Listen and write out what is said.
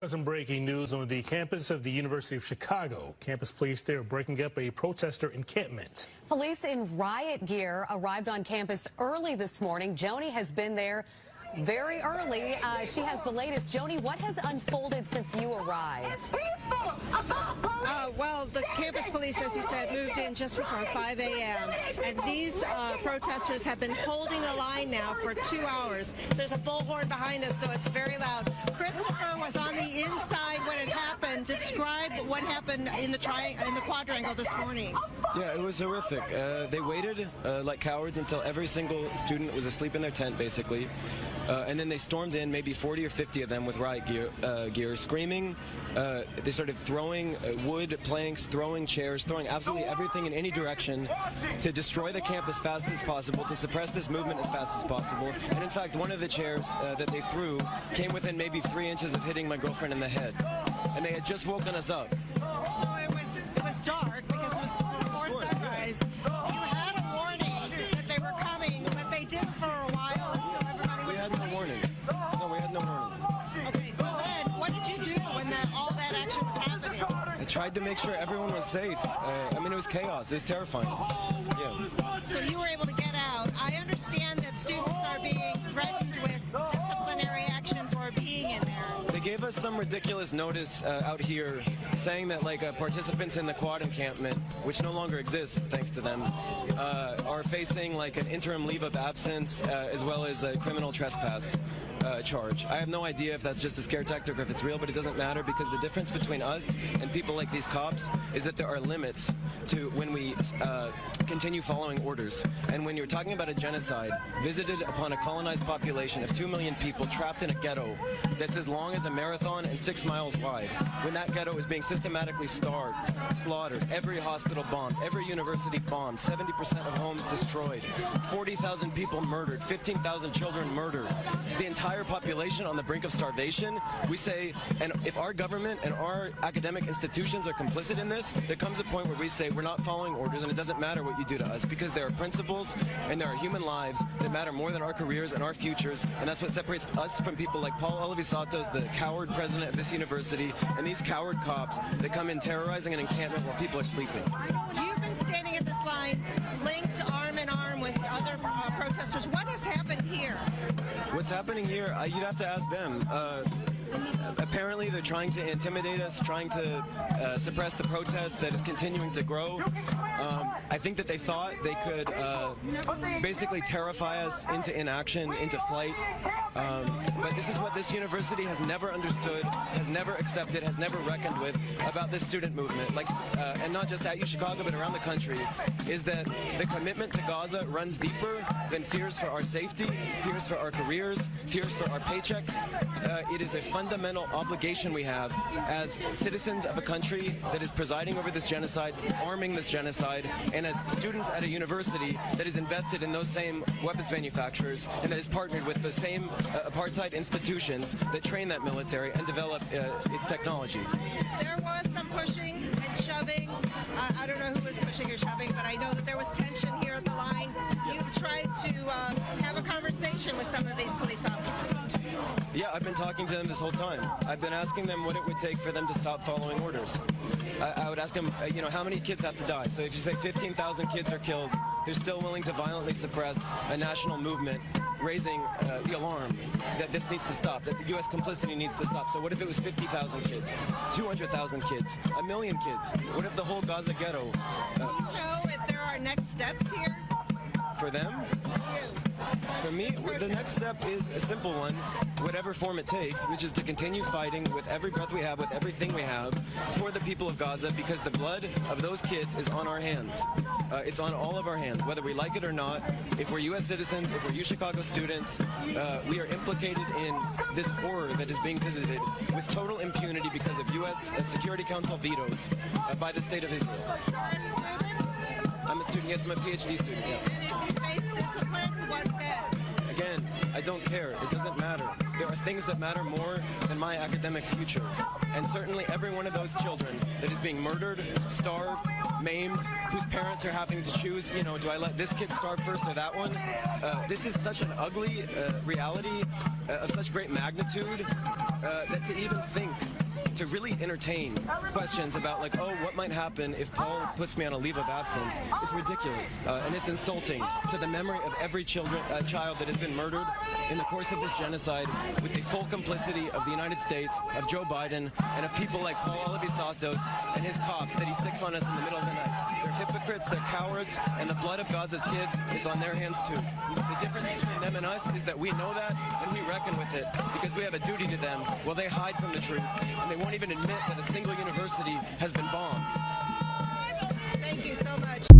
Some breaking news on the campus of the University of Chicago. Campus police there are breaking up a protester encampment. Police in riot gear arrived on campus early this morning. Joni has been there very early. She has the latest. Joni, what has unfolded since you arrived? Well, the campus police, as you said, moved in just before 5 a.m. And these protesters have been holding the line now for 2 hours. There's a bullhorn behind us, so it's very loud. Christopher was on the inside when it happened. Describe what happened in the quadrangle this morning. Yeah, it was horrific. They waited like cowards until every single student was asleep in their tent, basically. And then they stormed in, maybe 40 or 50 of them with riot gear screaming. They started throwing wood planks, throwing chairs, throwing absolutely everything in any direction to destroy the camp as fast as possible, to suppress this movement as fast as possible. And in fact, one of the chairs that they threw came within maybe 3 inches of hitting my girlfriend in the head. And they had just woken us up. So it was dark because it was before sunrise. You had a warning that they were coming, but they didn't for a while, and so everybody was asleep. No warning. No, we had no warning. Okay, so then what did you do when all that action was happening? I tried to make sure everyone was safe. I mean, it was chaos. It was terrifying. Yeah. So you were able to get out. I understand that students are being threatened with disciplinary action for being in there. They gave us some ridiculous notice out here saying that participants in the quad encampment, which no longer exists thanks to them, are facing like an interim leave of absence as well as a criminal trespass charge. I have no idea if that's just a scare tactic or if it's real, but it doesn't matter because the difference between us and people like these cops is that there are limits to when we continue following orders. And when you're talking about a genocide visited upon a colonized population of 2 million people trapped in a ghetto that's as long as a marathon and 6 miles wide, when that ghetto is being systematically starved, slaughtered, every hospital bombed, every university bombed, 70% of homes destroyed, 40,000 people murdered, 15,000 children murdered, the entire population on the brink of starvation, we say, and if our government and our academic institutions are complicit in this, there comes a point where we say we're not following orders and it doesn't matter what you do to us because there are principles and there are human lives that matter more than our careers and our futures, and that's what separates us from people like Paul Alivisatos, the coward president of this university, and these coward cops that come in terrorizing an encampment while people are sleeping. You've been standing at this line linked arm in arm with other protesters. What has happened here? What's happening here, you'd have to ask them. Apparently they're trying to intimidate us, trying to suppress the protest that is continuing to grow. I think that they thought they could basically terrify us into inaction, into flight. But this is what this university has never understood, has never accepted, has never reckoned with about this student movement, and not just at UChicago but around the country, is that the commitment to Gaza runs deeper than fears for our safety, fears for our careers, fears for our paychecks. It is a fundamental obligation we have as citizens of a country that is presiding over this genocide, arming this genocide, and as students at a university that is invested in those same weapons manufacturers and that is partnered with the same apartheid institutions that train that military and develop its technology. There was some pushing and shoving. I don't know who was pushing or shoving, but I know that there was tension here at the line. You've tried to have a conversation with some of these police officers. Yeah, I've been talking to them this whole time. I've been asking them what it would take for them to stop following orders. I would ask them, how many kids have to die? So if you say 15,000 kids are killed, they're still willing to violently suppress a national movement, raising the alarm that this needs to stop, that the U.S. complicity needs to stop. So what if it was 50,000 kids, 200,000 kids, 1 million kids? What if the whole Gaza ghetto? Do you know if there are next steps here? For them? For me, the next step is a simple one, whatever form it takes, which is to continue fighting with every breath we have, with everything we have, for the people of Gaza, because the blood of those kids is on our hands. It's on all of our hands, whether we like it or not. If we're U.S. citizens, if we're UChicago students, we are implicated in this horror that is being visited with total impunity because of U.S. Security Council vetoes by the state of Israel. You're a student? I'm a student, yes, I'm a PhD student, yeah. And if you face discipline, what then? Again, I don't care. It doesn't matter. There are things that matter more than my academic future. And certainly every one of those children that is being murdered, starved, maimed, whose parents are having to choose, do I let this kid starve first or that one? This is such an ugly reality of such great magnitude that to even think to really entertain questions about like, oh, what might happen if Paul puts me on a leave of absence is ridiculous, and it's insulting to the memory of every child that has been murdered in the course of this genocide, with the full complicity of the United States, of Joe Biden, and of people like Paul Olevisatos and his cops that he sticks on us in the middle of the night. They're hypocrites, they're cowards, and the blood of Gaza's kids is on their hands too. The difference between them and us is that we know that and we reckon with it because we have a duty to them while they hide from the truth, and they won't even admit that a single university has been bombed. Thank you so much.